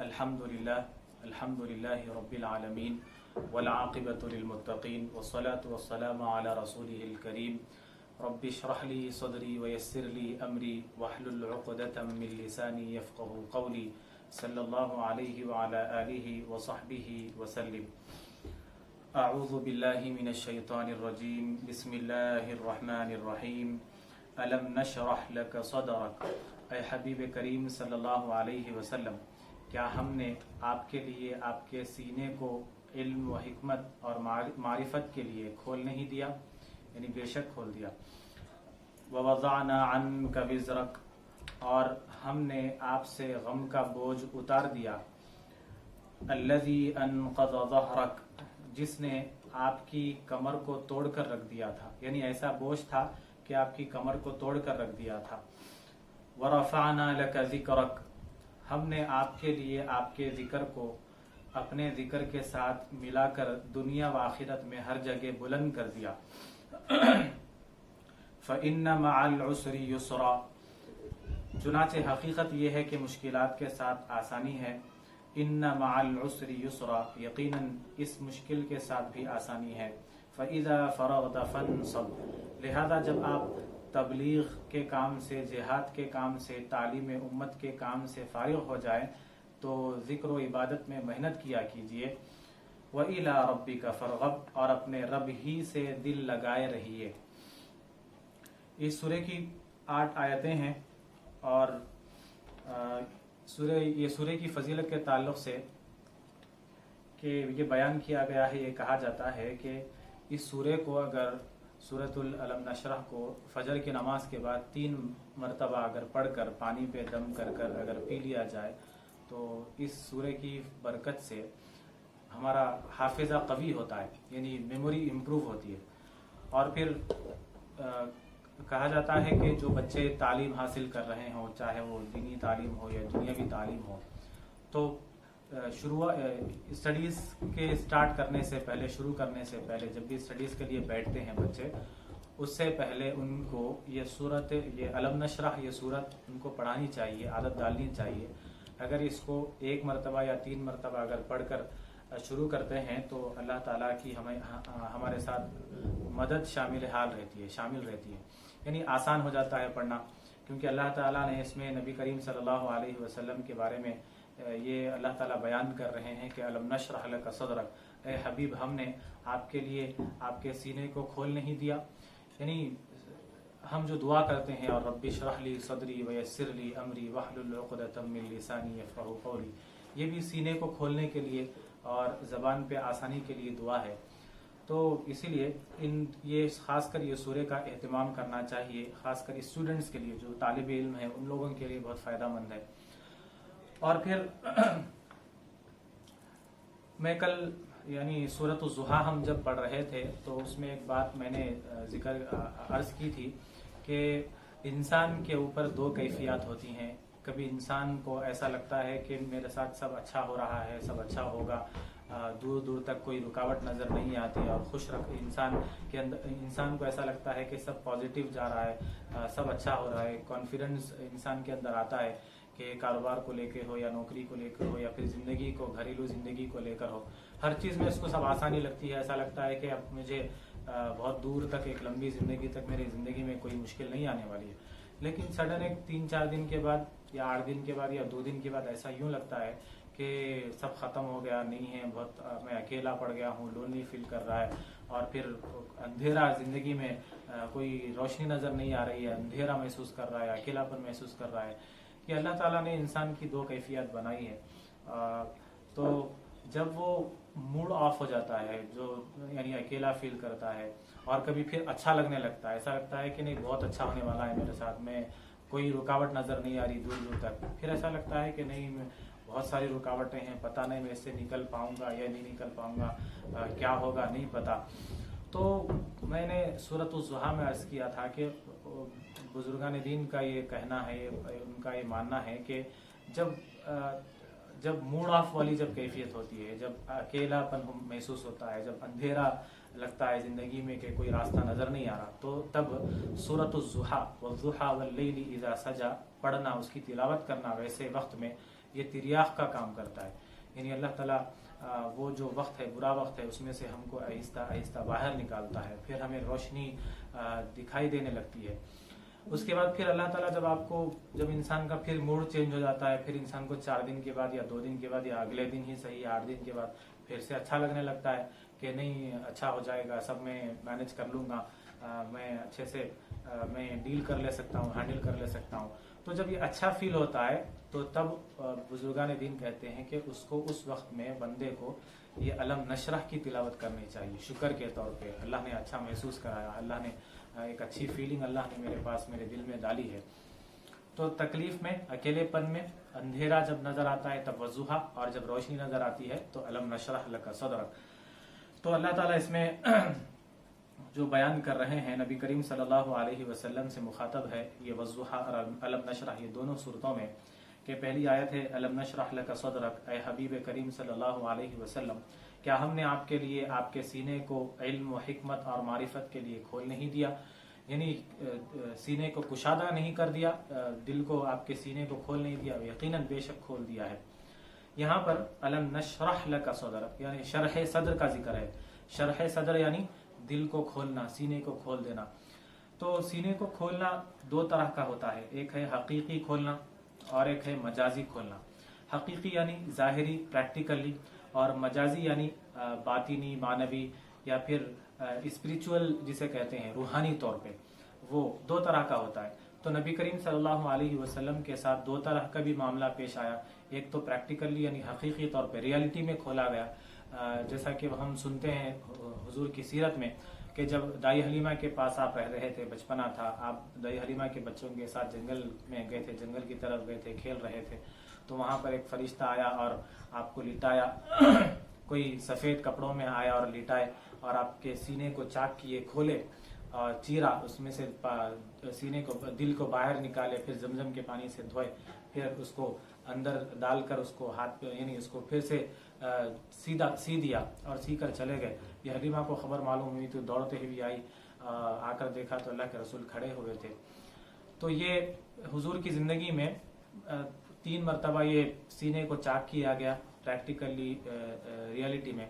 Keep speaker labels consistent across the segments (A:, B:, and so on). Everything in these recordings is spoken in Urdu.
A: الحمد للہ رب العالمین والعاقبۃ للمتقین والصلاة والسلام علی رسولہ الکریم رب اشرح لی صدری ویسر لی امری واحلل عقدۃ من لسانی یفقهوا قولی صلی اللہ علیہ وعلی آلہ وصحبہ وسلم. اعوذ باللہ من الشیطان الرجیم. بسم اللہ الرحمن الرحیم. الم نشرح لک صدرک. اے حبیب کریم صلی اللہ علیہ وسلم، کیا ہم نے آپ کے لیے آپ کے سینے کو علم و حکمت اور معرفت کے لیے کھول نہیں دیا؟ یعنی بے شک کھول دیا. وَوَضَعْنَا عَنْكَ وِزْرَكَ، اور ہم نے آپ سے غم کا بوجھ اتار دیا. الَّذِي أَنْقَضَ ظَهْرَكَ، جس نے آپ کی کمر کو توڑ کر رکھ دیا تھا، یعنی ایسا بوجھ تھا کہ آپ کی کمر کو توڑ کر رکھ دیا تھا. وَرَفَعْنَا لَكَ ذِكْرَكَ، ہم نے آپ کے لیے آپ کے ذکر کو اپنے ذکر کے ساتھ ملا کر دنیا و آخرت میں ہر جگہ بلند کر دیا. فَإِنَّ مَعَ الْعُسْرِ يُسْرًا، چنانچہ حقیقت یہ ہے کہ مشکلات کے ساتھ آسانی ہے. إِنَّ مَعَ الْعُسْرِ يُسْرًا، یقیناً اس مشکل کے ساتھ بھی آسانی ہے. فَإِذَا فَرَغْتَ فَانْصَبْ، لہذا جب آپ تبلیغ کے کام سے، جہاد کے کام سے، تعلیم امت کے کام سے فارغ ہو جائیں تو ذکر و عبادت میں محنت کیا کیجیے. وَإِلَىٰ رَبِّكَ فَارْغَب، اور اپنے رب ہی سے دل لگائے رہیے. اس سورہ کی 8 آیتیں ہیں، اور یہ سورہ کی فضیلت کے تعلق سے کہ یہ بیان کیا گیا ہے، یہ کہا جاتا ہے کہ اس سورہ کو اگر سورۃ الم نشرح کو فجر کی نماز کے بعد 3 مرتبہ اگر پڑھ کر پانی پہ دم کر کر اگر پی لیا جائے تو اس سورہ کی برکت سے ہمارا حافظہ قوی ہوتا ہے، یعنی میموری امپروو ہوتی ہے. اور پھر کہا جاتا ہے کہ جو بچے تعلیم حاصل کر رہے ہوں، چاہے وہ دینی تعلیم ہو یا دنیاوی تعلیم ہو، تو اسٹڈیز کے سٹارٹ کرنے سے پہلے، شروع کرنے سے پہلے، جب بھی اسٹڈیز کے لیے بیٹھتے ہیں بچے، اس سے پہلے ان کو یہ علم نشرح، یہ صورت ان کو پڑھانی چاہیے، عادت ڈالنی چاہیے. اگر اس کو 1 مرتبہ یا 3 مرتبہ اگر پڑھ کر شروع کرتے ہیں تو اللہ تعالیٰ کی ہمارے ساتھ مدد شامل رہتی ہے، یعنی آسان ہو جاتا ہے پڑھنا، کیونکہ اللہ تعالیٰ نے اس میں نبی کریم صلی اللہ علیہ وسلم کے بارے میں یہ اللہ تعالیٰ بیان کر رہے ہیں کہ الم نشرح لک صدرک، اے حبیب ہم نے آپ کے لیے آپ کے سینے کو کھول نہیں دیا. یعنی ہم جو دعا کرتے ہیں، اور رب اشرح لی صدری ویسر لی امری واحلل عقدۃ من لسانی یفقهوا قولی، یہ بھی سینے کو کھولنے کے لیے اور زبان پہ آسانی کے لیے دعا ہے. تو اسی لیے یہ خاص کر یہ سورہ کا اہتمام کرنا چاہیے، خاص کر اسٹوڈنٹس کے لیے، جو طالب علم ہیں ان لوگوں کے لیے بہت فائدہ مند ہے. اور پھر میں کل یعنی سورۃ الضحیٰ ہم جب پڑھ رہے تھے تو اس میں ایک بات میں نے عرض کی تھی کہ انسان کے اوپر 2 کیفیات ہوتی ہیں. کبھی انسان کو ایسا لگتا ہے کہ میرے ساتھ سب اچھا ہو رہا ہے، سب اچھا ہوگا، دور دور تک کوئی رکاوٹ نظر نہیں آتی، اور انسان کو ایسا لگتا ہے کہ سب پازیٹیو جا رہا ہے، سب اچھا ہو رہا ہے. کانفیڈنس انسان کے اندر آتا ہے کہ کاروبار کو لے کے ہو یا نوکری کو لے کر ہو یا پھر زندگی کو، گھریلو زندگی کو لے کر ہو، ہر چیز میں اس کو سب آسانی لگتی ہے. ایسا لگتا ہے کہ اب مجھے بہت دور تک، ایک لمبی زندگی تک میری زندگی میں کوئی مشکل نہیں آنے والی ہے. لیکن سڈن ایک 3-4 دن کے بعد یا 8 دن کے بعد یا 2 دن کے بعد ایسا یوں لگتا ہے کہ سب ختم ہو گیا، نہیں ہے، بہت میں اکیلا پڑ گیا ہوں، لونلی فیل کر رہا ہے، اور پھر اندھیرا زندگی میں، کوئی روشنی نظر نہیں آ رہی ہے، اندھیرا محسوس کر رہا ہے، اکیلا پن محسوس کر رہا ہے. کہ اللہ تعالیٰ نے انسان کی 2 کیفیت بنائی ہے. تو جب وہ موڈ آف ہو جاتا ہے، جو یعنی اکیلا فیل کرتا ہے، اور کبھی پھر اچھا لگنے لگتا ہے، ایسا لگتا ہے کہ نہیں بہت اچھا ہونے والا ہے میرے ساتھ، میں کوئی رکاوٹ نظر نہیں آ رہی دور دور تک، پھر ایسا لگتا ہے کہ نہیں بہت ساری رکاوٹیں ہیں، پتہ نہیں میں اس سے نکل پاؤں گا یا نہیں نکل پاؤں گا، کیا ہوگا نہیں پتہ. تو میں نے سورۃ الضحیٰ میں عرض کیا تھا کہ بزرگان دین کا یہ کہنا ہے، ان کا یہ ماننا ہے کہ جب موڈ آف والی جب کیفیت ہوتی ہے، جب اکیلا پن محسوس ہوتا ہے، جب اندھیرا لگتا ہے زندگی میں کہ کوئی راستہ نظر نہیں آ رہا، تو تب سورۃ الضحیٰ والضحیٰ واللیل اذا سجا پڑھنا، اس کی تلاوت کرنا ویسے وقت میں یہ تریاق کا کام کرتا ہے. یعنی اللہ تعالیٰ وہ جو وقت ہے، برا وقت ہے، اس میں سے ہم کو آہستہ آہستہ باہر نکالتا ہے، پھر ہمیں روشنی دکھائی دینے لگتی ہے. اس کے بعد پھر اللہ تعالیٰ جب انسان کا پھر موڈ چینج ہو جاتا ہے، پھر انسان کو 4 دن کے بعد یا 2 دن کے بعد یا اگلے دن ہی صحیح 8 دن کے بعد پھر سے اچھا لگنے لگتا ہے کہ نہیں اچھا ہو جائے گا، سب میں مینج کر لوں گا، میں اچھے سے میں ڈیل کر لے سکتا ہوں، ہینڈل کر لے سکتا ہوں. تو جب یہ اچھا فیل ہوتا ہے تو تب بزرگان دین کہتے ہیں کہ اس وقت میں بندے کو یہ علم نشرح کی تلاوت کرنی چاہیے شکر کے طور پہ. اللہ نے اچھا محسوس کرایا، اللہ نے ایک اچھی فیلنگ اللہ نے میرے دل میں ڈالی ہے. تو تکلیف میں، اکیلے پن میں، اندھیرا جب نظر آتا ہے تب وضحا، اور جب روشنی نظر آتی ہے تو علم نشرح لک صدرک. تو اللہ تعالیٰ اس میں جو بیان کر رہے ہیں نبی کریم صلی اللہ علیہ وسلم سے مخاطب ہے یہ وضحا اور علم نشرح، یہ دونوں صورتوں میں. کہ پہلی آیت ہے علم نشرح لک صدرک، اے حبیب کریم صلی اللہ علیہ وسلم کیا ہم نے آپ کے لیے آپ کے سینے کو علم و حکمت اور معرفت کے لیے کھول نہیں دیا، یعنی سینے کو کشادہ نہیں کر دیا، دل کو آپ کے سینے کو کھول نہیں دیا. یقیناً بے شک کھول دیا ہے. یہاں پر علم نشرح لک صدرک یعنی شرح صدر کا ذکر ہے. شرح صدر یعنی دل کو کھولنا، سینے کو کھول دینا. تو سینے کو کھولنا 2 طرح کا ہوتا ہے، ایک ہے حقیقی کھولنا اور ایک ہے مجازی کھولنا. حقیقی یعنی ظاہری پریکٹیکلی، اور مجازی یعنی باطنی معنوی یا پھر اسپریچول جسے کہتے ہیں روحانی طور پہ. وہ 2 طرح کا ہوتا ہے. تو نبی کریم صلی اللہ علیہ وسلم کے ساتھ 2 طرح کا بھی معاملہ پیش آیا. ایک تو پریکٹیکلی یعنی حقیقی طور پہ ریالٹی میں کھولا گیا، جیسا کہ ہم سنتے ہیں حضور کی سیرت میں کہ جب دائی حلیمہ کے پاس آپ رہ رہے تھے، بچپنا تھا، آپ دائی حلیمہ کے بچوں کے ساتھ جنگل میں گئے تھے، جنگل کی طرف گئے تھے، کھیل رہے تھے. تو وہاں پر ایک فرشتہ آیا اور آپ کو لٹایا، کوئی سفید کپڑوں میں آیا اور لٹائے اور آپ کے سینے کو چاک کیے، کھولے اور چیرا، اس میں سے سینے کو دل کو باہر نکالے، پھر زمزم کے پانی سے دھوئے، پھر اس کو اندر ڈال کر اس کو ہاتھ پہ یعنی اس کو پھر سے سی دیا اور سی کر چلے گئے. یہ حلیمہ کو خبر معلوم ہوئی تو دوڑتے ہوئے آئی، آ کر دیکھا تو اللہ کے رسول کھڑے ہوئے تھے. تو یہ حضور کی زندگی میں 3 مرتبہ یہ سینے کو چاک کیا گیا، پریکٹیکلی ریالٹی میں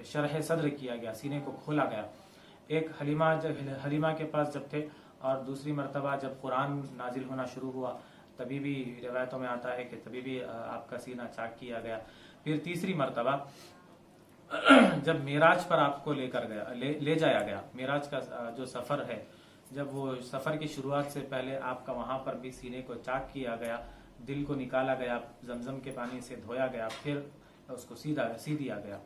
A: شرح صدر کیا گیا، سینے کو کھولا گیا. ایک حلیمہ کے پاس جب تھے، اور دوسری مرتبہ جب قرآن نازل ہونا شروع ہوا تبھی بھی روایتوں میں آتا ہے کہ تبھی بھی آپ کا سینہ چاک کیا گیا. پھر تیسری مرتبہ جب معراج پر آپ کو لے جایا گیا، معراج کا جو سفر ہے، جب وہ سفر کی شروعات سے پہلے آپ کا وہاں پر بھی سینے کو چاک کیا گیا، دل کو نکالا گیا، زمزم کے پانی سے دھویا گیا، پھر اس کو سی دیا گیا.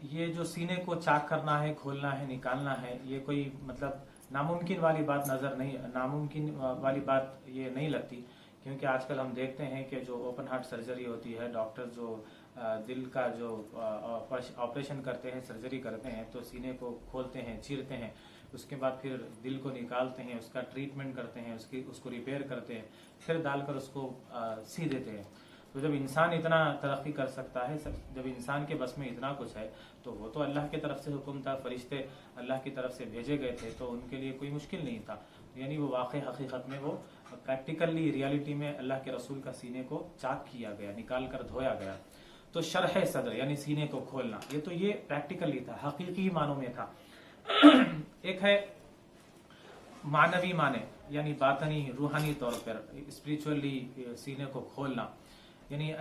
A: یہ جو سینے کو چاک کرنا ہے، کھولنا ہے، نکالنا ہے، یہ کوئی مطلب ناممکن والی بات یہ نہیں لگتی. کیونکہ آج کل ہم دیکھتے ہیں کہ جو اوپن ہارٹ سرجری ہوتی ہے، ڈاکٹر جو دل کا جو آپریشن کرتے ہیں، سرجری کرتے ہیں، تو سینے کو کھولتے ہیں، چیرتے ہیں، اس کے بعد پھر دل کو نکالتے ہیں، اس کا ٹریٹمنٹ کرتے ہیں، اس کو ریپیئر کرتے ہیں، پھر ڈال کر اس کو سی دیتے ہیں. تو جب انسان اتنا ترقی کر سکتا ہے، جب انسان کے بس میں اتنا کچھ ہے، تو وہ تو اللہ کی طرف سے حکم تھا، فرشتے اللہ کی طرف سے بھیجے گئے تھے، تو ان کے لیے کوئی مشکل نہیں تھا. یعنی وہ واقع حقیقت میں وہ پریکٹیکلی ریالٹی میں اللہ کے رسول کا سینے کو چاک کیا گیا، نکال کر دھویا گیا. تو شرح صدر یعنی سینے کو کھولنا، یہ پریکٹیکلی تھا، حقیقی معنوں میں تھا. ایک ہے معنوی معنی یعنی باطنی روحانی طور پر اسپریچولی سینے کو کھولنا، یعنی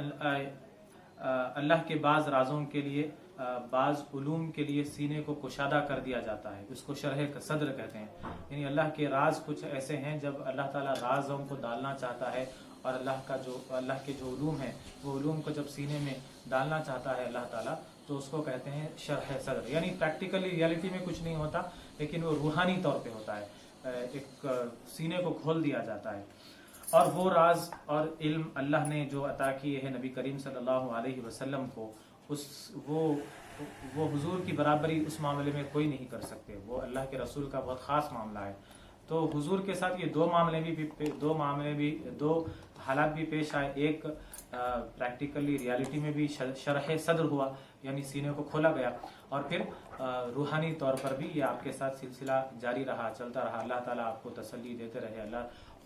A: اللہ کے بعض رازوں کے لیے، بعض علوم کے لیے سینے کو کشادہ کر دیا جاتا ہے، اس کو شرح صدر کہتے ہیں. یعنی اللہ کے راز کچھ ایسے ہیں جب اللہ تعالیٰ رازوں کو ڈالنا چاہتا ہے، اور اللہ کے جو علوم ہیں وہ علوم کو جب سینے میں ڈالنا چاہتا ہے اللہ تعالیٰ، تو اس کو کہتے ہیں شرح صدر. یعنی پریکٹیکلی ریالٹی میں کچھ نہیں ہوتا، لیکن وہ روحانی طور پہ ہوتا ہے، ایک سینے کو کھول دیا جاتا ہے. اور وہ راز اور علم اللہ نے جو عطا کیے ہیں نبی کریم صلی اللہ علیہ وسلم کو، وہ حضور کی برابری اس معاملے میں کوئی نہیں کر سکتے. وہ اللہ کے رسول کا بہت خاص معاملہ ہے. تو حضور کے ساتھ یہ دو حالات بھی پیش آئے. ایک پریکٹیکلی ریالٹی میں بھی شرح صدر ہوا، یعنی سینے کو کھولا گیا، اور پھر روحانی طور پر بھی یہ آپ کے ساتھ سلسلہ جاری رہا، چلتا رہا. اللہ تعالیٰ آپ کو تسلی دیتے رہے، اللہ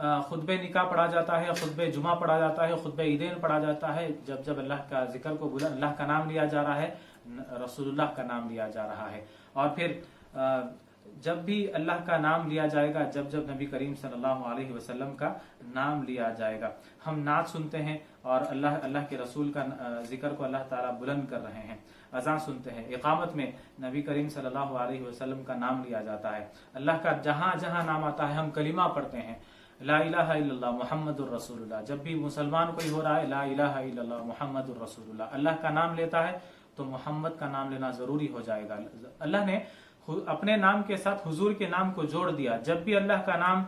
A: خطبہ نکاح پڑھا جاتا ہے، خطبہ جمعہ پڑھا جاتا ہے، خطبہ عیدین پڑھا جاتا ہے، جب جب اللہ کا ذکر کو بلند، اللہ کا نام لیا جا رہا ہے، رسول اللہ کا نام لیا جا رہا ہے. اور پھر جب بھی اللہ کا نام لیا جائے گا، جب جب نبی کریم صلی اللہ علیہ وسلم کا نام لیا جائے گا. ہم نعت سنتے ہیں اور اللہ کے رسول کا ذکر کو اللہ تعالیٰ بلند کر رہے ہیں. اذان سنتے ہیں، اقامت میں نبی کریم صلی اللہ علیہ وسلم کا نام لیا جاتا ہے. اللہ کا جہاں جہاں نام آتا ہے ہم کلمہ پڑھتے ہیں، لا الہ الا اللہ محمد الرسول اللہ. جب بھی مسلمان کوئی ہو رہا ہے، لا الہ الا اللہ محمد الرسول اللہ، اللہ کا نام لیتا ہے تو محمد کا نام لینا ضروری ہو جائے گا. اللہ نے اپنے نام کے ساتھ حضور کے نام کو جوڑ دیا. جب بھی اللہ کا نام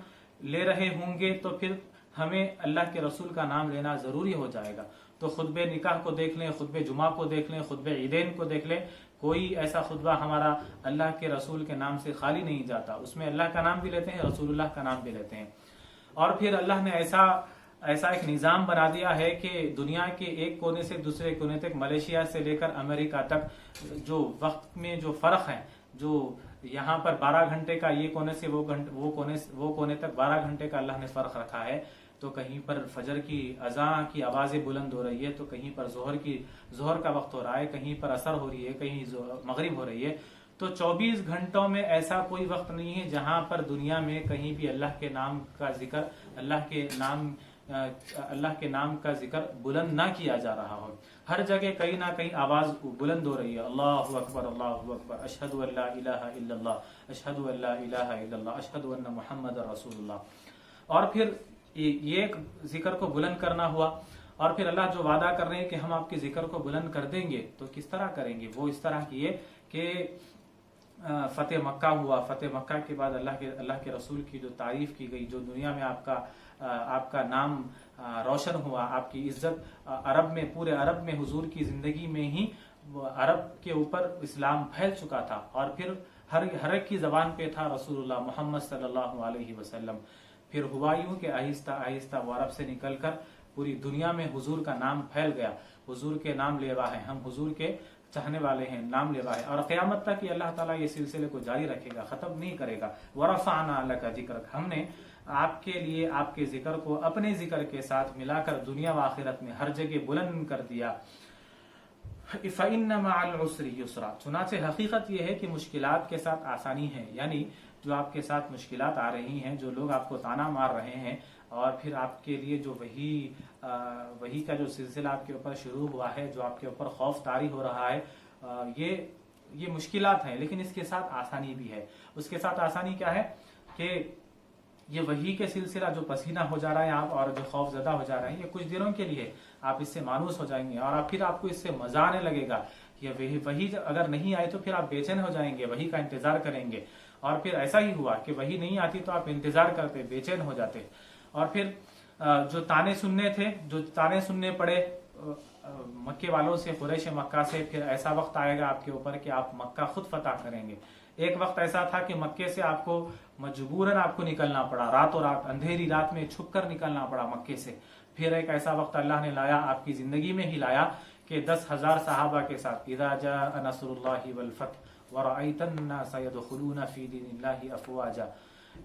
A: لے رہے ہوں گے تو پھر ہمیں اللہ کے رسول کا نام لینا ضروری ہو جائے گا. تو خطبہ نکاح کو دیکھ لیں، خطبہ جمعہ کو دیکھ لیں، خطبہ عیدین کو دیکھ لیں، کوئی ایسا خطبہ ہمارا اللہ کے رسول کے نام سے خالی نہیں جاتا. اس میں اللہ کا نام بھی لیتے ہیں، رسول اللہ کا نام بھی لیتے ہیں. اور پھر اللہ نے ایسا ایک نظام بنا دیا ہے کہ دنیا کے ایک کونے سے دوسرے کونے تک، ملیشیا سے لے کر امریکہ تک، جو وقت میں جو فرق ہے، جو یہاں پر 12 گھنٹے کا یہ کونے سے وہ کونے تک 12 گھنٹے کا اللہ نے فرق رکھا ہے. تو کہیں پر فجر کی اذان کی آوازیں بلند ہو رہی ہے، تو کہیں پر ظہر کا وقت ہو رہا ہے، کہیں پر عصر ہو رہی ہے، کہیں مغرب ہو رہی ہے. تو 24 گھنٹوں میں ایسا کوئی وقت نہیں ہے جہاں پر دنیا میں کہیں بھی اللہ کے نام کا ذکر، اللہ کے نام کا ذکر بلند نہ کیا جا رہا ہو. ہر جگہ کہیں نہ کہیں آواز بلند ہو رہی ہے، اللہ اکبر اللہ اکبر، اشہد ان لا الہ الا اللہ، اشہد ان لا الہ الا اللہ، اشہد ان محمد رسول اللہ. اور پھر یہ ایک ذکر کو بلند کرنا ہوا. اور پھر اللہ جو وعدہ کر رہے ہیں کہ ہم آپ کے ذکر کو بلند کر دیں گے، تو کس طرح کریں گے؟ وہ اس طرح کیے کہ فتح مکہ ہوا. فتح مکہ کے بعد اللہ کے رسول کی جو تعریف کی گئی، جو دنیا میں آپ کا نام روشن ہوا، آپ کی عزت عرب میں، پورے عرب میں، حضور کی زندگی میں ہی عرب کے اوپر اسلام پھیل چکا تھا. اور پھر ہر ایک کی زبان پہ تھا رسول اللہ محمد صلی اللہ علیہ وسلم. پھر ہوا یوں کہ آہستہ آہستہ وہ عرب سے نکل کر پوری دنیا میں حضور کا نام پھیل گیا. حضور کے نام لیوا ہے، ہم حضور کے چاہنے والے ہیں، نام لیوا ہے. اور قیامت تک یہ اللہ تعالیٰ یہ سلسلے کو جاری رکھے گا، ختم نہیں کرے گا. وَرَفَعْنَا لَكَ ذِكْرَكَ، ہم نے آپ کے لیے آپ کے ذکر کو اپنے ذکر کے ساتھ ملا کر دنیا و آخرت میں ہر جگہ بلند کر دیا. فَإِنَّ مَعَ الْعُسْرِ يُسْرًا، چنانچہ حقیقت یہ ہے کہ مشکلات کے ساتھ آسانی ہے. یعنی جو آپ کے ساتھ مشکلات آ رہی ہیں، جو لوگ آپ کو تانا مار رہے ہیں، اور پھر آپ کے لیے جو وہی کا جو سلسلہ آپ کے اوپر شروع ہوا ہے، جو آپ کے اوپر خوف طاری ہو رہا ہے، یہ مشکلات ہیں، لیکن اس کے ساتھ آسانی بھی ہے. اس کے ساتھ آسانی کیا ہے کہ یہ وہی کے سلسلہ جو پسینہ ہو جا رہا ہے آپ، اور جو خوف زدہ ہو جا رہے ہیں، یہ کچھ دنوں کے لیے آپ اس سے مانوس ہو جائیں گے، اور پھر آپ کو اس سے مزہ آنے لگے گا. یہ وہی اگر نہیں آئے تو پھر آپ بے چین ہو جائیں گے، وہی کا انتظار کریں گے. اور پھر ایسا ہی ہوا کہ وہی نہیں آتی تو آپ انتظار کرتے، بے چین ہو جاتے. اور پھر جو تانے سننے پڑے مکے والوں سے، قریش مکہ سے، پھر ایسا وقت آئے گا آپ کے اوپر کہ آپ مکہ خود فتح کریں گے. ایک وقت ایسا تھا کہ مکے سے آپ کو مجبوراً آپ کو نکلنا پڑا، راتوں رات، اندھیری رات میں چھپ کر نکلنا پڑا مکے سے. پھر ایک ایسا وقت اللہ نے لایا، آپ کی زندگی میں ہی لایا، کہ 10,000 صحابہ کے ساتھ اذا جاء نصر اللہ والفتح ورأیت الناس يدخلون فی دین اللہ افواجا،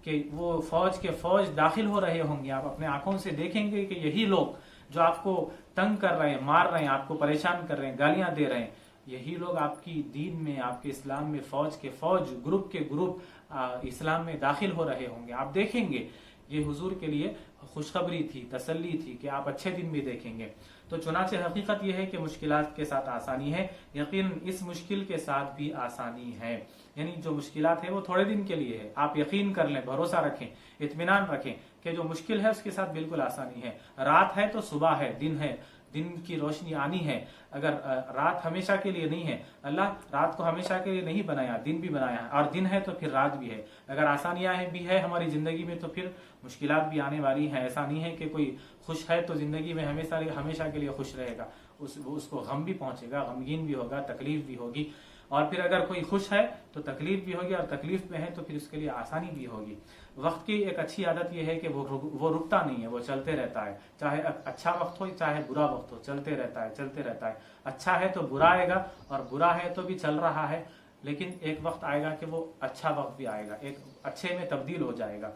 A: کہ وہ فوج داخل ہو رہے ہوں گے. آپ اپنے آنکھوں سے دیکھیں گے کہ یہی لوگ جو آپ کو تنگ کر رہے ہیں، مار رہے ہیں، آپ کو پریشان کر رہے ہیں، گالیاں دے رہے ہیں، یہی لوگ آپ کی دین میں، آپ کے اسلام میں فوج گروپ کے گروپ اسلام میں داخل ہو رہے ہوں گے. آپ دیکھیں گے. یہ حضور کے لیے خوشخبری تھی، تسلی تھی کہ آپ اچھے دن بھی دیکھیں گے. تو چنانچہ حقیقت یہ ہے کہ مشکلات کے ساتھ آسانی ہے. یقیناً اس مشکل کے ساتھ بھی آسانی ہے. یعنی جو مشکلات ہے وہ تھوڑے دن کے لیے ہے. آپ یقین کر لیں، بھروسہ رکھیں، اطمینان رکھیں کہ جو مشکل ہے اس کے ساتھ بالکل آسانی ہے. رات ہے تو صبح ہے، دن ہے، دن کی روشنی آنی ہے. اگر رات ہمیشہ کے لیے نہیں ہے، اللہ رات کو ہمیشہ کے لیے نہیں بنایا، دن بھی بنایا ہے، اور دن ہے تو پھر رات بھی ہے. اگر آسانیاں بھی ہے ہماری زندگی میں تو پھر مشکلات بھی آنے والی ہیں. ایسا نہیں ہے کہ کوئی خوش ہے تو زندگی میں ہمیشہ کے لیے خوش رہے گا. اس کو غم بھی پہنچے گا، غمگین بھی ہوگا، تکلیف بھی ہوگی. اور پھر اگر کوئی خوش ہے تو تکلیف بھی ہوگی، اور تکلیف میں ہے تو پھر اس کے لیے آسانی بھی ہوگی. وقت کی ایک اچھی عادت یہ ہے کہ وہ رکتا نہیں ہے، وہ چلتے رہتا ہے. چاہے اچھا وقت ہو چاہے برا وقت ہو، چلتے رہتا ہے. اچھا ہے تو برا آئے گا، اور برا ہے تو بھی چل رہا ہے. لیکن ایک وقت آئے گا کہ وہ اچھا وقت بھی آئے گا، ایک اچھے میں تبدیل ہو جائے گا.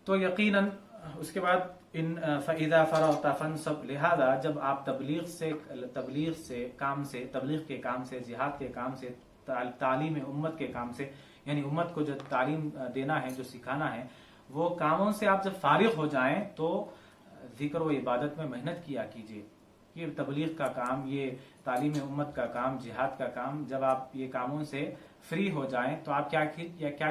A: تو یقیناً اس کے بعد ان فَإِذَا فَرَغْتَ فَانْصَبْ، لہذا جب آپ تبلیغ کے کام سے، جہاد کے کام سے، تعلیم امت کے کام سے، یعنی امت کو جو تعلیم دینا ہے، جو سکھانا ہے، وہ کاموں سے آپ جب فارغ ہو جائیں تو ذکر و عبادت میں محنت کیا کیجیے. یہ تبلیغ کا کام، یہ تعلیم امت کا کام، جہاد کا کام، جب آپ یہ کاموں سے فری ہو جائیں تو آپ کیا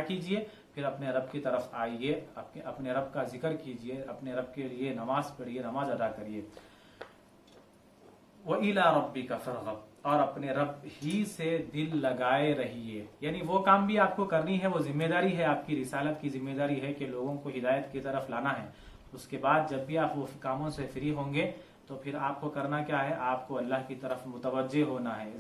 A: کیجیے؟ پھر اپنے رب کی طرف آئیے، اپنے رب کا ذکر کیجیے، اپنے رب کے لیے نماز پڑھیے، نماز ادا کریے. وَإِلَىٰ رَبِّكَ فَارْغَب، اور اپنے رب ہی سے دل لگائے رہیے. یعنی وہ کام بھی آپ کو کرنی ہے، وہ ذمہ داری ہے، آپ کی رسالت کی ذمہ داری ہے کہ لوگوں کو ہدایت کی طرف لانا ہے. اس کے بعد جب بھی آپ وہ کاموں سے فری ہوں گے تو پھر آپ کو کرنا کیا ہے؟ آپ کو اللہ کی طرف متوجہ ہونا ہے،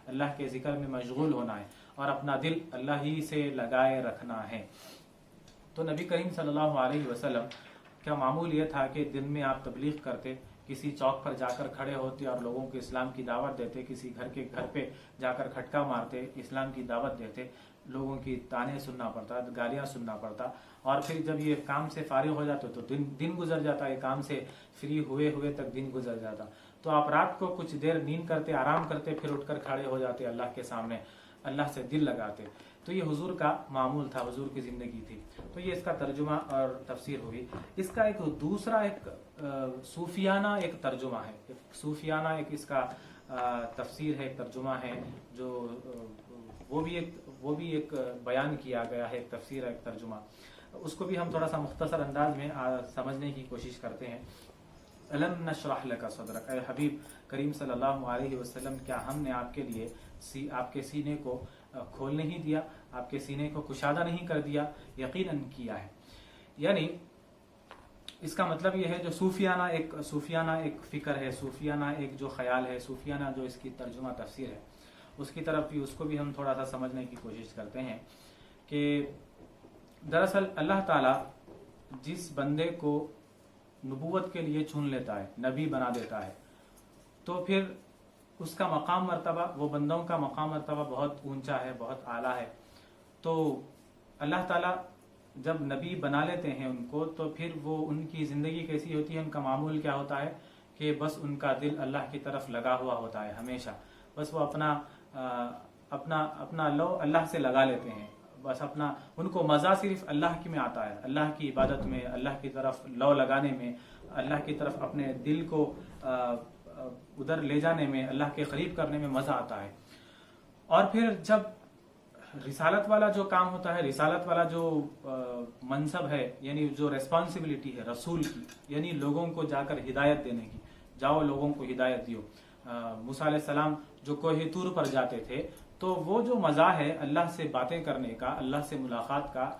A: اللہ کے ذکر میں مشغول ہونا ہے، اور اپنا دل اللہ ہی سے لگائے رکھنا ہے. تو نبی کریم صلی اللہ علیہ وسلم کا معمول یہ تھا کہ دن میں آپ تبلیغ کرتے، کسی چوک پر جا کر کھڑے ہوتے اور لوگوں کو اسلام کی دعوت دیتے، کسی گھر پہ جا کر کھٹکا مارتے، اسلام کی دعوت دیتے، لوگوں کی تانے سننا پڑتا، گالیاں سننا پڑتا، اور پھر جب یہ کام سے فارغ ہو جاتے تو دن گزر جاتا، یہ کام سے فری ہوئے تک دن گزر جاتا. تو آپ رات کو کچھ دیر نیند کرتے، آرام کرتے، پھر اٹھ کر کھڑے ہو جاتے اللہ کے سامنے، اللہ سے دل لگاتے. تو یہ حضور کا معمول تھا، حضور کی زندگی تھی. تو یہ اس کا ترجمہ اور تفسیر ہوئی. اس کا ایک دوسرا صوفیانہ ایک ترجمہ ہے، صوفیانہ ایک اس کا تفسیر ہے، ایک ترجمہ ہے، جو وہ بھی ایک بیان کیا گیا ہے، ایک تفسیر ہے، ایک ترجمہ. اس کو بھی ہم تھوڑا سا مختصر انداز میں سمجھنے کی کوشش کرتے ہیں. الم نشرح لک صدرک، اے حبیب کریم صلی اللہ علیہ وسلم، کیا ہم نے آپ کے لیے آپ کے سینے کو کھول نہیں دیا، آپ کے سینے کو کشادہ نہیں کر دیا؟ یقیناً کیا ہے. یعنی اس کا مطلب یہ ہے، جو صوفیانہ ایک فکر ہے، صوفیانہ ایک جو خیال ہے، صوفیانہ جو اس کی ترجمہ تفسیر ہے، اس کی طرف بھی، اس کو بھی ہم تھوڑا سا سمجھنے کی کوشش کرتے ہیں کہ دراصل اللہ تعالیٰ جس بندے کو نبوت کے لیے چن لیتا ہے، نبی بنا دیتا ہے، تو پھر اس کا مقام مرتبہ، وہ بندوں کا مقام مرتبہ بہت اونچا ہے، بہت اعلیٰ ہے. تو اللہ تعالیٰ جب نبی بنا لیتے ہیں ان کو، تو پھر وہ ان کی زندگی کیسی ہوتی ہے، ان کا معمول کیا ہوتا ہے کہ بس ان کا دل اللہ کی طرف لگا ہوا ہوتا ہے ہمیشہ. بس وہ اپنا لو اللہ سے لگا لیتے ہیں، بس ان کو مزہ صرف اللہ کی میں آتا ہے، اللہ کی عبادت میں، اللہ کی طرف لو لگانے میں، اللہ کی طرف اپنے دل کو ادھر لے جانے میں، اللہ کے قریب کرنے میں مزہ آتا ہے. اور پھر جب رسالت والا جو کام ہوتا ہے، رسالت والا جو منصب ہے، یعنی جو ریسپانسبلٹی ہے رسول کی، یعنی لوگوں کو جا کر ہدایت دینے کی، جاؤ لوگوں کو ہدایت دیو. موسیٰ علیہ السلام جو کوہ طور پر جاتے تھے، تو وہ جو مزہ ہے اللہ سے باتیں کرنے کا، اللہ سے ملاقات کا،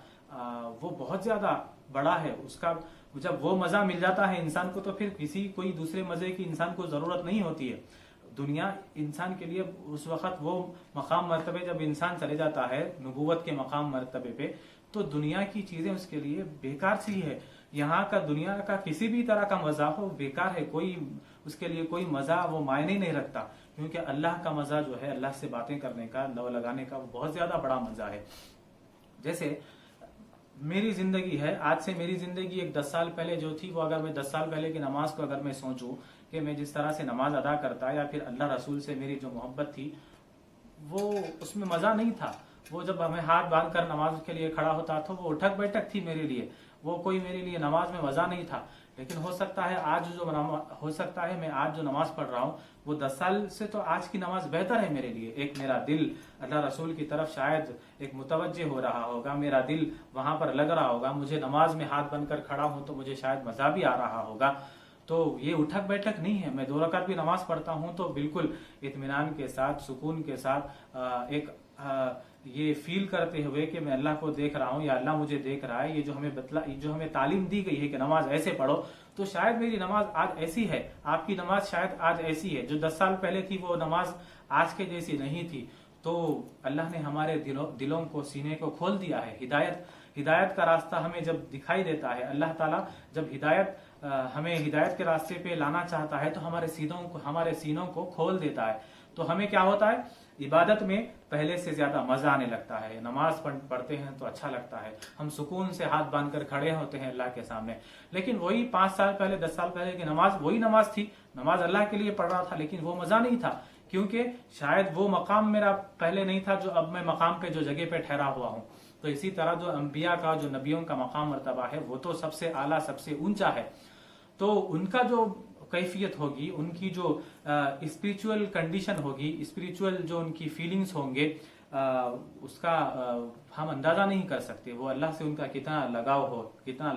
A: وہ بہت زیادہ بڑا ہے. اس کا جب وہ مزہ مل جاتا ہے انسان کو، تو پھر کوئی دوسرے مزے کی انسان کو ضرورت نہیں ہوتی ہے. دنیا انسان کے لیے اس وقت وہ مقام مرتبے جب انسان چلے جاتا ہے نبوت کے مقام مرتبے پہ، تو دنیا کی چیزیں اس کے لیے بیکار سی ہے. یہاں کا دنیا کا کسی بھی طرح کا مزہ ہو بیکار ہے، اس کے لیے کوئی مزہ وہ معنی نہیں رکھتا، کیونکہ اللہ کا مزہ جو ہے، اللہ سے باتیں کرنے کا، لو لگانے کا، وہ بہت زیادہ بڑا مزہ ہے. جیسے میری زندگی ہے، آج سے میری زندگی ایک 10 سال پہلے جو تھی، وہ اگر میں 10 سال پہلے کی نماز کو اگر میں سوچوں کہ میں جس طرح سے نماز ادا کرتا، یا پھر اللہ رسول سے میری جو محبت تھی، وہ اس میں مزہ نہیں تھا. وہ جب ہمیں ہاتھ باندھ کر نماز کے لیے کھڑا ہوتا تھا، وہ اٹھک بیٹھک تھی میرے لیے، وہ کوئی میرے لیے نماز میں مزہ نہیں تھا. لیکن ہو سکتا ہے میں آج جو نماز پڑھ رہا ہوں، وہ 10 سال سے تو آج کی نماز بہتر ہے میرے لیے. ایک میرا دل اللہ رسول کی طرف شاید ایک متوجہ ہو رہا ہوگا، میرا دل وہاں پر لگ رہا ہوگا، مجھے نماز میں ہاتھ بن کر کھڑا ہوں تو مجھے شاید مزہ بھی آ رہا ہوگا. تو یہ اٹھک بیٹھک نہیں ہے. میں 2 رکعت بھی نماز پڑھتا ہوں تو بالکل اطمینان کے ساتھ، سکون کے ساتھ، ایک یہ فیل کرتے ہوئے کہ میں اللہ کو دیکھ رہا ہوں یا اللہ مجھے دیکھ رہا ہے. یہ جو ہمیں تعلیم دی گئی ہے کہ نماز ایسے پڑھو، تو شاید میری نماز آج ایسی ہے، آپ کی نماز شاید آج ایسی ہے. جو 10 سال پہلے تھی وہ نماز آج کے جیسی نہیں تھی. تو اللہ نے ہمارے دلوں کو، سینے کو کھول دیا ہے. ہدایت کا راستہ ہمیں جب دکھائی دیتا ہے، اللہ تعالیٰ جب ہمیں ہدایت کے راستے پہ لانا چاہتا ہے، تو ہمارے سینوں کو کھول دیتا ہے. تو ہمیں کیا ہوتا ہے؟ عبادت میں پہلے سے زیادہ مزہ آنے لگتا ہے، نماز پڑھتے ہیں تو اچھا لگتا ہے، ہم سکون سے ہاتھ باندھ کر کھڑے ہوتے ہیں اللہ کے سامنے. لیکن وہی 5 سال پہلے 10 سال پہلے کی نماز وہی نماز تھی، نماز اللہ کے لیے پڑھ رہا تھا، لیکن وہ مزہ نہیں تھا، کیونکہ شاید وہ مقام میرا پہلے نہیں تھا جو اب میں مقام پہ جو جگہ پہ ٹھہرا ہوا ہوں. تو اسی طرح جو انبیاء کا، جو نبیوں کا مقام مرتبہ ہے وہ تو سب سے اعلیٰ، سب سے اونچا ہے. تو ان کا جو کیفیت ہوگی، ان کی جو اسپریچول کنڈیشن ہوگی، اسپریچول جو ان کی فیلنگز ہوں گے، اس کا ہم اندازہ نہیں کر سکتے. وہ اللہ سے ان کا کتنا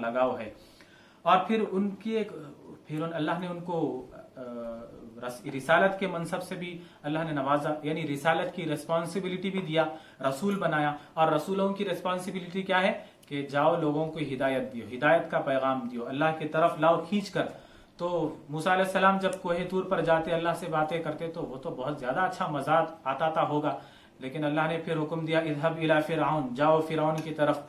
A: لگاؤ ہے. اور پھر ان کی پھر اللہ نے ان کو رسالت کے منصب سے بھی اللہ نے نوازا، یعنی رسالت کی ریسپانسبلٹی بھی دیا، رسول بنایا. اور رسولوں کی ریسپانسبلٹی کیا ہے کہ جاؤ لوگوں کو ہدایت دیو، ہدایت کا پیغام دیو، اللہ کی طرف لاؤ کھینچ کر. تو موسیٰ علیہ السلام جب کوہ طور پر جاتے، اللہ سے باتیں کرتے، تو وہ تو بہت زیادہ اچھا مزہ آتا ہوگا. لیکن اللہ نے پھر حکم دیا اذهب الى فرعون، جاؤ فرعون کی طرف.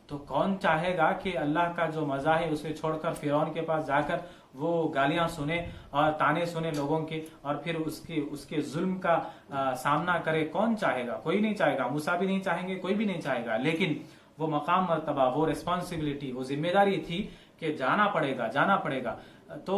A: تو کون چاہے گا کہ اللہ کا جو مزہ ہے اسے چھوڑ کر فرعون کے پاس جا کر وہ گالیاں سنے اور تانے سنے لوگوں کے، اور پھر اس کے ظلم کا سامنا کرے؟ کون چاہے گا؟ کوئی نہیں چاہے گا. موسیٰ بھی نہیں چاہیں گے، کوئی بھی نہیں چاہے گا. لیکن وہ مقام مرتبہ، وہ ریسپانسبلٹی، وہ ذمہ داری تھی کہ جانا پڑے گا. تو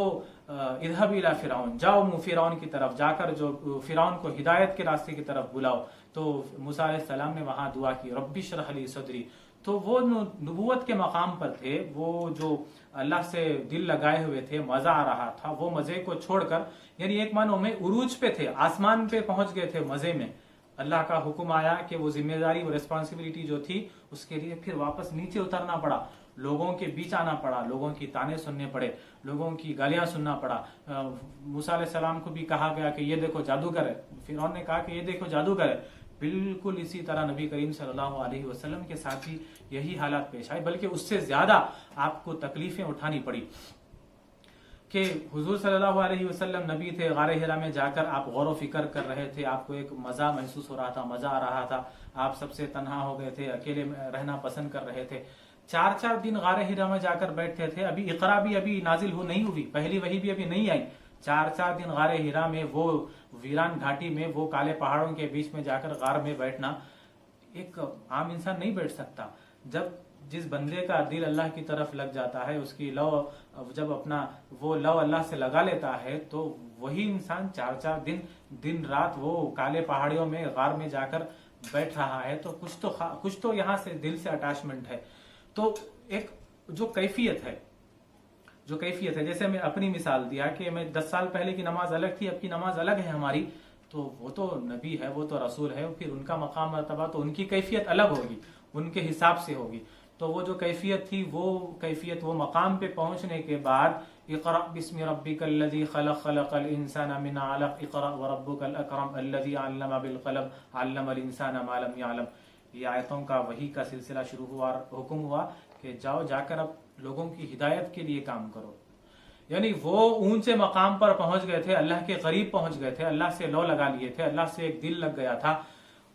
A: اذهب الى فرعون، جاؤ فرعون کی طرف جا کر جو فرعون کو ہدایت کے راستے کی طرف بلاؤ. تو موسیٰ علیہ السلام نے وہاں دعا کی رب اشرح لی صدری. تو وہ نبوت کے مقام پر تھے، وہ جو اللہ سے دل لگائے ہوئے تھے، مزہ آ رہا تھا، وہ مزے کو چھوڑ کر، یعنی ایک معنوں میں عروج پہ تھے، آسمان پہ پہنچ گئے تھے مزے میں. اللہ کا حکم آیا کہ وہ ذمہ داری، وہ ریسپانسبلٹی جو تھی اس کے لیے پھر واپس نیچے اترنا پڑا، لوگوں کے بیچ آنا پڑا، لوگوں کی تانے سننے پڑے، لوگوں کی گالیاں سننا پڑا. موسیٰ علیہ السلام کو بھی کہا گیا کہ یہ دیکھو جادوگر ہے، فرعون نے کہا کہ یہ دیکھو جادوگر ہے. بالکل اسی طرح نبی کریم صلی اللہ علیہ وسلم کے ساتھ بھی یہی حالات پیش آئے، بلکہ اس سے زیادہ آپ کو تکلیفیں اٹھانی پڑی. کہ حضور صلی اللہ علیہ وسلم نبی تھے، غار حرا میں جا کر آپ غور و فکر کر رہے تھے، آپ کو ایک مزہ محسوس ہو رہا تھا، مزہ آ رہا تھا، آپ سب سے تنہا ہو گئے تھے، اکیلے رہنا پسند کر رہے تھے. 4 دن غار حرا میں جا کر بیٹھتے تھے. ابھی اقرا بھی ابھی نازل نہیں ہوئی، پہلی وحی بھی ابھی نہیں آئی. 4 دن غار حرا میں، وہ ویران گھاٹی میں، وہ کالے پہاڑوں کے بیچ میں جا کر غار میں بیٹھنا ایک عام انسان نہیں بیٹھ سکتا. جس بندے کا دل اللہ کی طرف لگ جاتا ہے، اس کی لو جب اپنا وہ لو اللہ سے لگا لیتا ہے، تو وہی انسان 4 دن رات وہ کالے پہاڑیوں میں، غار میں جا کر بیٹھ رہا ہے. تو کچھ تو یہاں سے دل سے اٹیچمنٹ ہے. تو ایک جو کیفیت ہے، جیسے میں اپنی مثال دیا کہ میں 10 سال پہلے کی نماز الگ تھی، اب کی نماز الگ ہے ہماری. تو وہ تو نبی ہے، وہ تو رسول ہے، پھر ان کا مقام مرتبہ، تو ان کی کیفیت الگ ہوگی، ان کے حساب سے ہوگی. تو وہ جو کیفیت تھی، وہ مقام پہ پہنچنے کے بعد اقرأ بسم ربک الذی خلق، خلق الانسان من علق، اقرأ وربک الاکرم الذی علم بالقلم، علم الانسان ما لم يعلم. یہ آیتوں کا وحی کا سلسلہ شروع ہوا، حکم ہوا کہ جاؤ جا کر اب لوگوں کی ہدایت کے لیے کام کرو. یعنی وہ اونچے مقام پر پہنچ گئے تھے، اللہ کے قریب پہنچ گئے تھے، اللہ سے لو لگا لیے تھے، اللہ سے ایک دل لگ گیا تھا.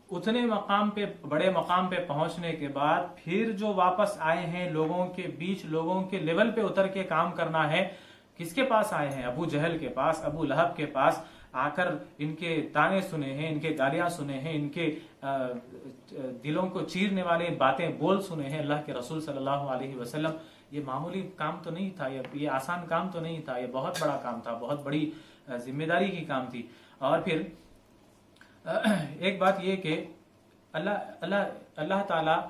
A: اتنے مقام پہ، بڑے مقام پہ پہنچنے کے بعد پھر جو واپس آئے ہیں لوگوں کے بیچ، لوگوں کے لیول پہ اتر کے کام کرنا ہے. کس کے پاس آئے ہیں؟ ابو جہل کے پاس، ابو لہب کے پاس آ کر ان کے تانے سنے ہیں، ان کے گالیاں سنے ہیں، ان کے دلوں کو چیرنے والے باتیں بول سنے ہیں اللہ کے رسول صلی اللہ علیہ وسلم. یہ معمولی کام تو نہیں تھا، یہ آسان کام تو نہیں تھا، یہ بہت بڑا کام تھا، بہت بڑی ذمہ داری کی کام تھی. اور پھر ایک بات یہ کہ اللہ تعالیٰ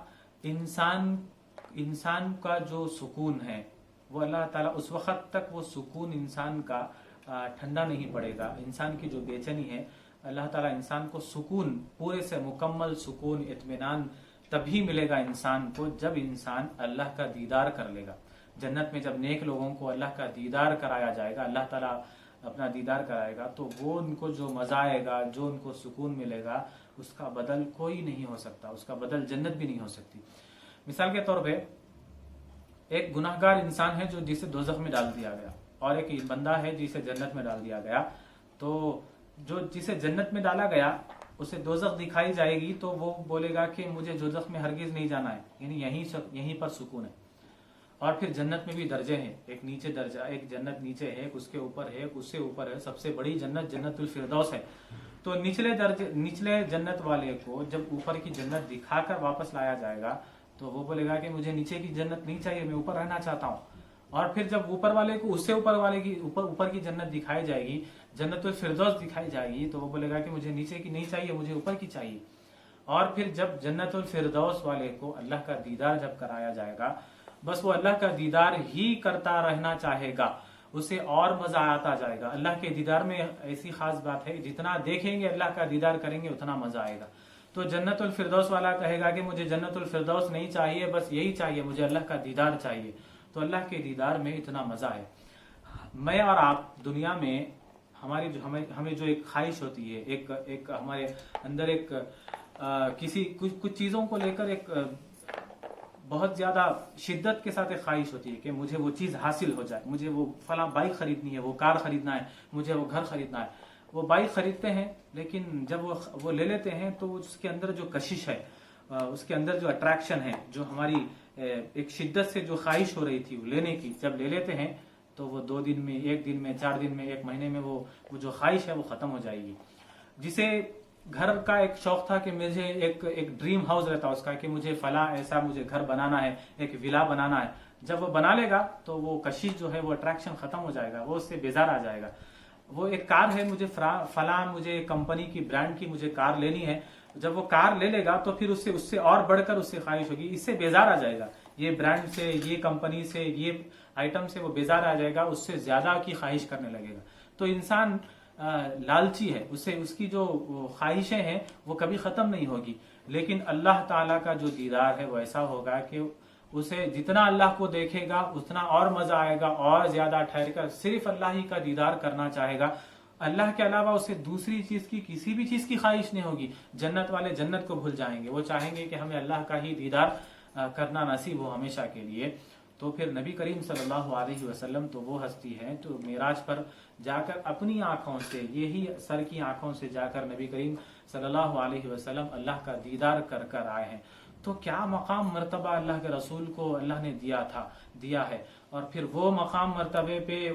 A: انسان کا جو سکون ہے، وہ اللہ تعالیٰ اس وقت تک وہ سکون انسان کا ٹھنڈا نہیں پڑے گا. انسان کی جو بے چینی ہے، اللہ تعالیٰ انسان کو سکون، پورے سے مکمل سکون، اطمینان تبھی ملے گا انسان کو جب انسان اللہ کا دیدار کر لے گا. جنت میں جب نیک لوگوں کو اللہ کا دیدار کرایا جائے گا، اللہ تعالیٰ اپنا دیدار کرائے گا، تو وہ ان کو جو مزہ آئے گا، جو ان کو سکون ملے گا، اس کا بدل کوئی نہیں ہو سکتا، اس کا بدل جنت بھی نہیں ہو سکتی. مثال کے طور پہ ایک گناہگار انسان ہے جسے دوزخ میں ڈال دیا گیا، اور ایک بندہ ہے جسے جنت میں ڈال دیا گیا. تو جو جسے جنت میں ڈالا گیا اسے دوزخ دکھائی جائے گی، تو وہ بولے گا کہ مجھے دوزخ میں ہرگز نہیں جانا ہے، یعنی یہیں پر سکون ہے. اور پھر جنت میں بھی درجے ہیں، ایک نیچے درجہ، ایک جنت نیچے ہے، ایک اس کے اوپر ہے، ایک اس سے اوپر ہے، سب سے بڑی جنت جنت الفردوس ہے. تو نچلے جنت والے کو جب اوپر کی جنت دکھا کر واپس لایا جائے گا تو وہ بولے گا کہ مجھے نیچے کی جنت نہیں چاہیے، میں اوپر رہنا چاہتا ہوں. اور پھر جب اوپر والے کو اس سے اوپر والے کی اوپر کی جنت دکھائی جائے گی، جنت الفردوس دکھائی جائے گی، تو وہ بولے گا کہ مجھے نیچے کی نہیں چاہیے، مجھے اوپر کی چاہیے. اور پھر جب جنت الفردوس والے کو اللہ کا دیدار جب کرایا جائے گا، بس وہ اللہ کا دیدار ہی کرتا رہنا چاہے گا، اسے اور مزہ آتا جائے گا. اللہ کے دیدار میں ایسی خاص بات ہے، جتنا دیکھیں گے اللہ کا دیدار کریں گے اتنا مزہ آئے گا. تو جنت الفردوس والا کہے گا کہ مجھے جنت الفردوس نہیں چاہیے، بس یہی چاہیے، مجھے اللہ کا دیدار چاہیے. تو اللہ کے دیدار میں اتنا مزہ ہے. میں اور آپ دنیا میں ہمیں جو ایک خواہش ہوتی ہے، ایک ہمارے اندر ایک کچھ چیزوں کو لے کر ایک بہت زیادہ شدت کے ساتھ ایک خواہش ہوتی ہے کہ مجھے وہ چیز حاصل ہو جائے، مجھے وہ فلاں بائک خریدنی ہے، وہ کار خریدنا ہے، مجھے وہ گھر خریدنا ہے. وہ بائک خریدتے ہیں لیکن جب وہ لے لیتے ہیں تو اس کے اندر جو کشش ہے، اس کے اندر جو اٹریکشن ہے، جو ہماری ایک شدت سے جو خواہش ہو رہی تھی وہ لینے کی، جب لے لیتے ہیں تو وہ 2 دن میں، 1 دن میں، 4 دن میں، 1 مہینے میں وہ جو خواہش ہے وہ ختم ہو جائے گی. جسے گھر کا ایک شوق تھا کہ مجھے ایک ڈریم ہاؤس رہتا اس کا کہ مجھے فلاں ایسا مجھے گھر بنانا ہے، ایک ولا بنانا ہے، جب وہ بنا لے گا تو وہ کشش جو ہے، وہ اٹریکشن ختم ہو جائے گا، وہ اس سے بیزار آ جائے گا. وہ ایک کار ہے، مجھے فلاں مجھے کمپنی کی برانڈ کی مجھے کار لینی ہے، جب وہ کار لے لے گا تو پھر اس سے اور بڑھ کر اس سے خواہش ہوگی، اس سے بیزار آ جائے گا، یہ برانڈ سے، یہ کمپنی سے، یہ آئٹم سے وہ بیزار آ جائے گا، اس سے زیادہ کی خواہش کرنے لگے گا. تو انسان لالچی ہے، اس کی جو خواہشیں ہیں وہ کبھی ختم نہیں ہوگی. لیکن اللہ تعالیٰ کا جو دیدار ہے وہ ایسا ہوگا کہ اسے جتنا اللہ کو دیکھے گا اتنا اور مزہ آئے گا، اور زیادہ ٹھہر کر صرف اللہ ہی کا دیدار کرنا چاہے گا. اللہ کے علاوہ اسے دوسری چیز کی، کسی بھی چیز کی خواہش نہیں ہوگی. جنت والے جنت کو بھول جائیں گے، وہ چاہیں گے کہ ہمیں اللہ کا ہی دیدار کرنا نصیب ہو ہمیشہ کے لیے. تو پھر نبی کریم صلی اللہ علیہ وسلم تو وہ ہستی ہے تو معراج پر جا کر اپنی آنکھوں سے، یہی سر کی آنکھوں سے جا کر نبی کریم صلی اللہ علیہ وسلم اللہ کا دیدار کر آئے ہیں. تو کیا مقام مرتبہ اللہ کے رسول کو اللہ نے دیا ہے. اور پھر وہ مقام مرتبے پہ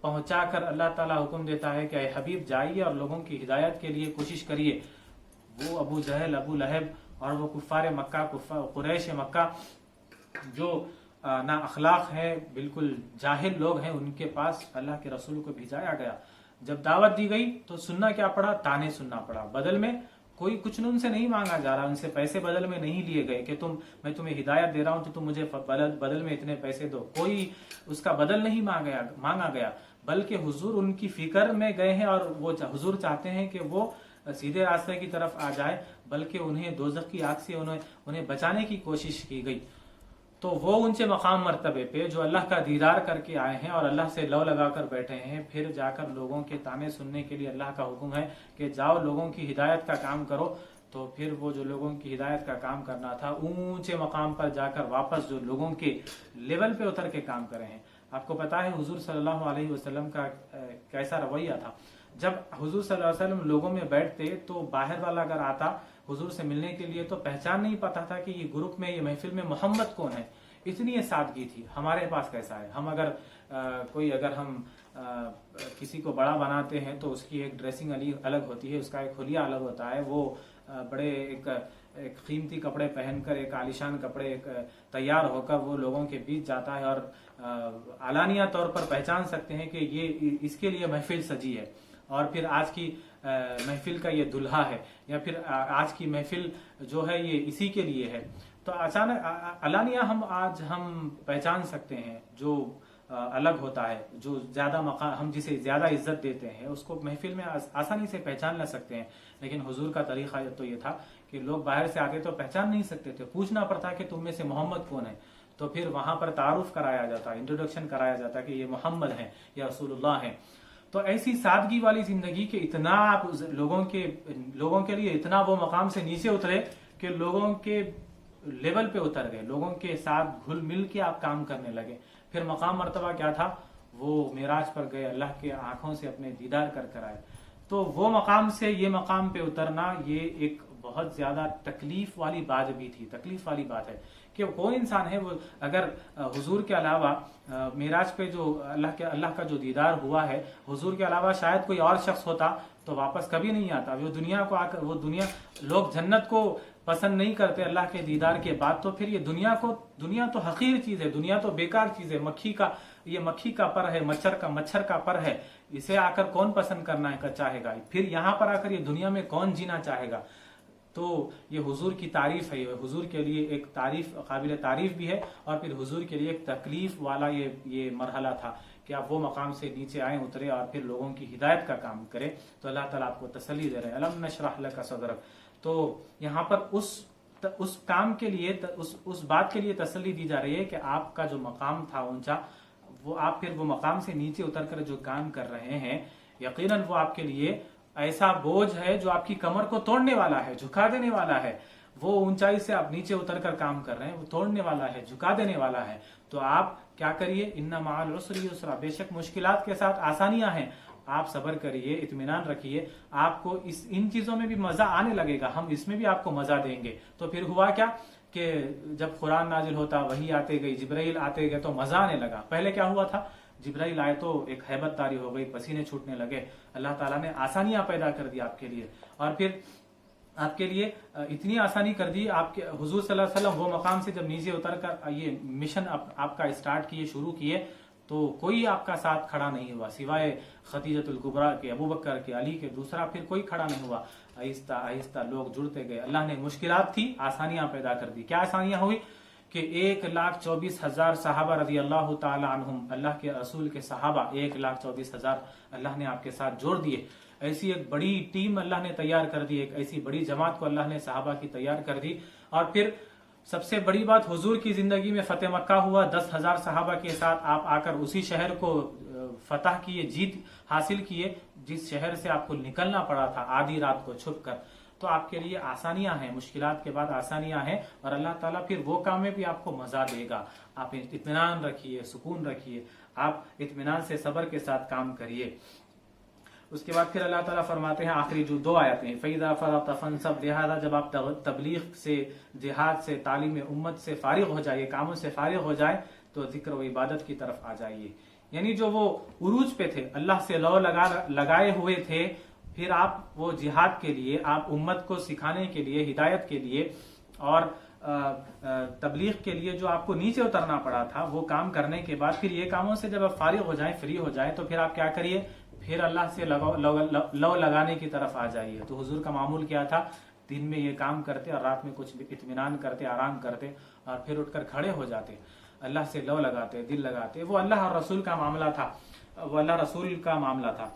A: پہنچا کر اللہ تعالیٰ حکم دیتا ہے کہ اے حبیب جائیے اور لوگوں کی ہدایت کے لیے کوشش کریے. وہ ابو جہل، ابو لہب اور وہ کفار مکہ، قریش مکہ جو نا اخلاق ہے، بالکل جاہل لوگ ہیں، ان کے پاس اللہ کے رسول کو بھیجایا گیا. جب دعوت دی گئی تو سننا کیا پڑا؟ تانے سننا پڑا. بدل میں کوئی کچھ ان سے نہیں مانگا جا رہا، ان سے پیسے بدل میں نہیں لیے گئے کہ میں تمہیں ہدایت دے رہا ہوں تو تم مجھے بدل میں اتنے پیسے دو. کوئی اس کا بدل نہیں مانگا گیا، بلکہ حضور ان کی فکر میں گئے ہیں اور وہ حضور چاہتے ہیں کہ وہ سیدھے راستے کی طرف آ جائے، بلکہ انہیں دوزخ کی آگ سے انہیں بچانے کی کوشش کی گئی. تو وہ اونچے مقام مرتبے پہ جو اللہ کا دیدار کر کے آئے ہیں اور اللہ سے لو لگا کر بیٹھے ہیں، پھر جا کر لوگوں کے تانے سننے کے لیے اللہ کا حکم ہے کہ جاؤ لوگوں کی ہدایت کا کام کرو. تو پھر وہ جو لوگوں کی ہدایت کا کام کرنا تھا، اونچے مقام پر جا کر واپس جو لوگوں کے لیول پہ اتر کے کام کرے ہیں. آپ کو پتا ہے حضور صلی اللہ علیہ وسلم کا کیسا رویہ تھا. جب حضور صلی اللہ علیہ وسلم لوگوں میں بیٹھتے تو باہر والا اگر آتا حضور سے ملنے کے لیے تو پہچان نہیں پاتا تھا کہ یہ گروپ میں، یہ محفل میں محمد کون ہے. اتنی یہ سادگی تھی. ہمارے پاس کیسا ہے؟ ہم اگر ہم کسی کو بڑا بناتے ہیں تو اس کی ایک ڈریسنگ الگ ہوتی ہے، اس کا ایک حلیہ الگ ہوتا ہے. وہ بڑے ایک قیمتی کپڑے پہن کر، ایک عالیشان کپڑے تیار ہو کر وہ لوگوں کے بیچ جاتا ہے اور علانیہ طور پر پہچان سکتے ہیں کہ یہ اس کے لیے محفل سجی ہے، اور پھر آج کی محفل کا یہ دلہا ہے، یا پھر آج کی محفل جو ہے یہ اسی کے لیے ہے. تو اچانک علانیہ ہم پہچان سکتے ہیں جو الگ ہوتا ہے، جو زیادہ مقام، ہم جسے زیادہ عزت دیتے ہیں اس کو محفل میں آسانی سے پہچان نہ سکتے ہیں. لیکن حضور کا طریقہ تو یہ تھا کہ لوگ باہر سے آتے تو پہچان نہیں سکتے تھے، پوچھنا پڑتا کہ تم میں سے محمد کون ہے. تو پھر وہاں پر تعارف کرایا جاتا، انٹروڈکشن کرایا جاتا کہ یہ محمد ہیں یا رسول اللہ ہیں. تو ایسی سادگی والی زندگی کہ اتنا آپ لوگوں کے لیے اتنا وہ مقام سے نیچے اترے کہ لوگوں کے لیول پہ اتر گئے، لوگوں کے ساتھ گھل مل کے آپ کام کرنے لگے. پھر مقام مرتبہ کیا تھا؟ وہ معراج پر گئے، اللہ کے آنکھوں سے اپنے دیدار کر آئے. تو وہ مقام سے یہ مقام پہ اترنا یہ ایک بہت زیادہ تکلیف والی بات بھی تھی. تکلیف والی بات ہے کہ کوئی انسان ہے، وہ اگر حضور کے علاوہ معراج پہ جو اللہ کا جو دیدار ہوا ہے، حضور کے علاوہ شاید کوئی اور شخص ہوتا تو واپس کبھی نہیں آتا. وہ دنیا کو آکر وہ دنیا لوگ جنت کو پسند نہیں کرتے اللہ کے دیدار کے بعد، تو پھر یہ دنیا تو حقیر چیز ہے، دنیا تو بیکار چیز ہے، مکھی کا پر ہے، مچھر کا پر ہے، اسے آ کر کون پسند کرنا چاہے گا، پھر یہاں پر آ کر یہ دنیا میں کون جینا چاہے گا. تو یہ حضور کی تعریف ہے، یہ حضور کے لیے ایک قابل تعریف بھی ہے، اور پھر حضور کے لیے ایک تکلیف والا یہ مرحلہ تھا کہ آپ وہ مقام سے نیچے آئیں، اترے اور پھر لوگوں کی ہدایت کا کام کرے. تو اللہ تعالیٰ آپ کو تسلی دے رہے ہیں، الم نشرح لک صدرک. تو یہاں پر اس کام کے لیے، اس بات کے لیے تسلی دی جا رہی ہے کہ آپ کا جو مقام تھا اونچا، وہ آپ پھر وہ مقام سے نیچے اتر کر جو کام کر رہے ہیں، یقیناً وہ آپ کے لیے ایسا بوجھ ہے جو آپ کی کمر کو توڑنے والا ہے، جھکا دینے والا ہے. وہ اونچائی سے آپ نیچے اتر کر کام کر رہے ہیں، وہ توڑنے والا ہے، جھکا دینے والا ہے. تو آپ کیا کریے، ان مع العسر یسرا، بے شک مشکلات کے ساتھ آسانیاں ہیں، آپ صبر کریے، اطمینان رکھیے. آپ کو ان چیزوں میں بھی مزہ آنے لگے گا، ہم اس میں بھی آپ کو مزہ دیں گے. تو پھر ہوا کیا کہ جب قرآن نازل ہوتا، وحی آتے گئی، جبرائیل آتے گئے، تو مزہ آنے لگا. پہلے کیا ہوا تھا، جبرائیل آئے تو ایک ہیبت طاری ہو گئی، پسینے چھوٹنے لگے. اللہ تعالیٰ نے آسانیاں پیدا کر دی آپ کے لیے، اور پھر آپ کے لیے اتنی آسانی کر دی. آپ کے حضور صلی اللہ علیہ وسلم وہ مقام سے جب نیچے اتر کر یہ مشن آپ کا اسٹارٹ کیے، شروع کیے، تو کوئی آپ کا ساتھ کھڑا نہیں ہوا سوائے خدیجۃ الکبریٰ کے، ابو بکر کے، علی کے، دوسرا پھر کوئی کھڑا نہیں ہوا. آہستہ آہستہ لوگ جڑتے گئے. اللہ نے مشکلات تھی، آسانیاں پیدا کر دی. کیا آسانیاں ہوئی کہ 1,24,000 صحابہ رضی اللہ تعالی عنہم، اللہ کے رسول کے صحابہ 1,24,000 اللہ نے آپ کے ساتھ جوڑ دیے. ایسی ایک بڑی ٹیم اللہ نے تیار کر دی، ایک ایسی بڑی جماعت کو اللہ نے صحابہ کی تیار کر دی. اور پھر سب سے بڑی بات، حضور کی زندگی میں فتح مکہ ہوا. 10,000 صحابہ کے ساتھ آپ آ کر اسی شہر کو فتح کیے، جیت حاصل کیے، جس شہر سے آپ کو نکلنا پڑا تھا آدھی رات کو چھپ کر. تو آپ کے لیے آسانیاں ہیں، مشکلات کے بعد آسانیاں ہیں، اور اللہ تعالیٰ پھر وہ کام میں بھی آپ کو مزہ دے گا. آپ اطمینان رکھیے، سکون رکھیے، آپ اطمینان سے صبر کے ساتھ کام کریے. اس کے بعد پھر اللہ تعالیٰ فرماتے ہیں آخری جو 2 آیتیں ہیں، فَإِذَا فَرَغْتَ فَانْصَبْ، لہذا جب آپ تبلیغ سے، جہاد سے، تعلیم امت سے فارغ ہو جائیے، کاموں سے فارغ ہو جائے، تو ذکر و عبادت کی طرف آ جائیے. یعنی جو وہ عروج پہ تھے، اللہ سے لو لگائے ہوئے تھے، پھر آپ وہ جہاد کے لیے، آپ امت کو سکھانے کے لیے، ہدایت کے لیے اور تبلیغ کے لیے جو آپ کو نیچے اترنا پڑا تھا، وہ کام کرنے کے بعد پھر یہ کاموں سے جب آپ فارغ ہو جائیں، فری ہو جائیں، تو پھر آپ کیا کریے، پھر اللہ سے لو لگانے کی طرف آ جائیے. تو حضور کا معمول کیا تھا، دن میں یہ کام کرتے اور رات میں کچھ اطمینان کرتے، آرام کرتے، اور پھر اٹھ کر کھڑے ہو جاتے، اللہ سے لو لگاتے، دل لگاتے. وہ اللہ اور رسول کا معاملہ تھا، وہ اللہ رسول کا معاملہ تھا.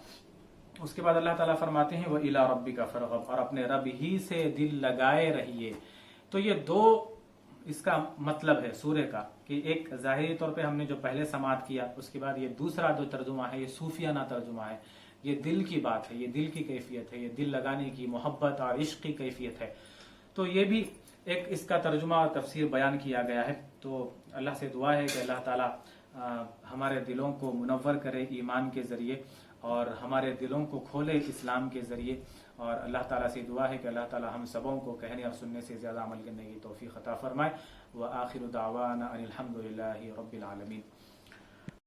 A: اس کے بعد اللہ تعالیٰ فرماتے ہیں وَإِلَىٰ رَبِّكَ فَارْغَب، اور اپنے رب ہی سے دل لگائے رہیے. تو یہ 2 اس کا مطلب ہے سورہ کا، کہ ایک ظاہری طور پہ ہم نے جو پہلے سماعت کیا، اس کے بعد یہ دوسرا جو ترجمہ ہے، یہ صوفیانہ ترجمہ ہے. یہ دل کی بات ہے، یہ دل کی کیفیت ہے، یہ دل لگانے کی، محبت اور عشق کی کیفیت ہے. تو یہ بھی ایک اس کا ترجمہ اور تفسیر بیان کیا گیا ہے. تو اللہ سے دعا ہے کہ اللہ تعالیٰ ہمارے دلوں کو منور کرے ایمان کے ذریعے، اور ہمارے دلوں کو کھولے اسلام کے ذریعے. اور اللہ تعالیٰ سے دعا ہے کہ اللہ تعالیٰ ہم سبوں کو کہنے اور سننے سے زیادہ عمل کرنے کی توفیق عطا فرمائے. وآخر دعوانا ان الحمد للہ رب العالمین.